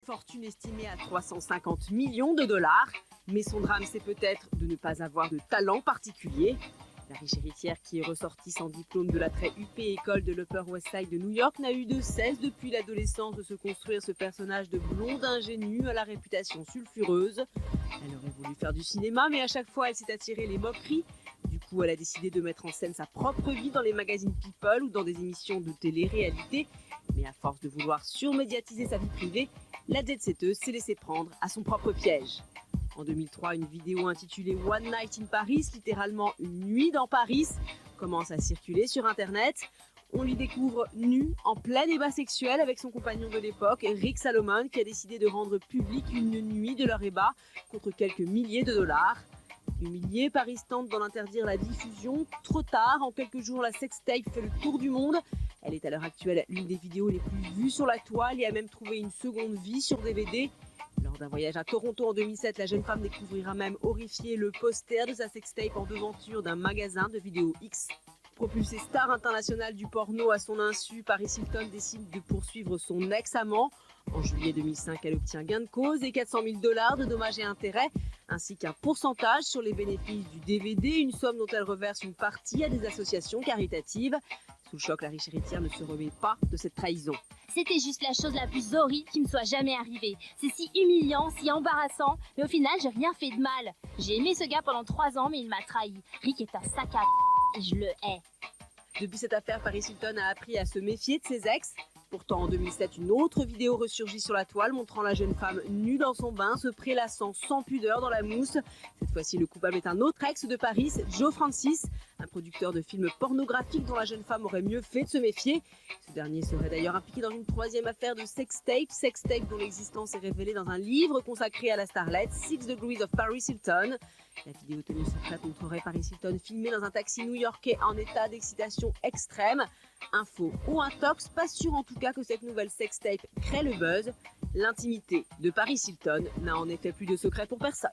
Fortune estimée à 350 millions de dollars, mais son drame c'est peut-être de ne pas avoir de talent particulier. La riche héritière qui est ressortie sans diplôme de la très huppée école de l'Upper West Side de New York n'a eu de cesse depuis l'adolescence de se construire ce personnage de blonde ingénue à la réputation sulfureuse. Elle aurait voulu faire du cinéma, mais à chaque fois elle s'est attirée les moqueries. Du coup, elle a décidé de mettre en scène sa propre vie dans les magazines People ou dans des émissions de télé-réalité. Mais à force de vouloir surmédiatiser sa vie privée, la jet-setteuse s'est laissée prendre à son propre piège. En 2003, une vidéo intitulée One Night in Paris, littéralement une nuit dans Paris, commence à circuler sur Internet. On l'y découvre nue, en plein débat sexuel avec son compagnon de l'époque, Rick Salomon, qui a décidé de rendre public une nuit de leur ébat contre quelques milliers de dollars. Humiliée, Paris tente d'en interdire la diffusion. Trop tard, en quelques jours, la sextape fait le tour du monde. Elle est à l'heure actuelle l'une des vidéos les plus vues sur la toile et a même trouvé une seconde vie sur DVD. Lors d'un voyage à Toronto en 2007, la jeune femme découvrira même horrifiée le poster de sa sextape en devanture d'un magasin de vidéos X. Propulsée star internationale du porno à son insu, Paris Hilton décide de poursuivre son ex-amant. En juillet 2005, elle obtient gain de cause et 400 000 $ de dommages et intérêts, ainsi qu'un pourcentage sur les bénéfices du DVD, une somme dont elle reverse une partie à des associations caritatives. Sous le choc, la riche héritière ne se remet pas de cette trahison. C'était juste la chose la plus horrible qui me soit jamais arrivée. C'est si humiliant, si embarrassant, mais au final, j'ai rien fait de mal. J'ai aimé ce gars pendant 3 ans, mais il m'a trahi. Rick est un sac à et je le hais. Depuis cette affaire, Paris Hilton a appris à se méfier de ses ex. Pourtant, en 2007, une autre vidéo ressurgit sur la toile montrant la jeune femme nue dans son bain, se prélassant sans pudeur dans la mousse. Cette fois-ci, le coupable est un autre ex de Paris, Joe Francis, un producteur de films pornographiques dont la jeune femme aurait mieux fait de se méfier. Ce dernier serait d'ailleurs impliqué dans une troisième affaire de sextape dont l'existence est révélée dans un livre consacré à la starlette, 6 Degrees of Paris Hilton. La vidéo tenue secrète montrerait Paris Hilton filmé dans un taxi new-yorkais en état d'excitation extrême. Info ou intox, pas sûr en tout cas que cette nouvelle sextape crée le buzz. L'intimité de Paris Hilton n'a en effet plus de secret pour personne.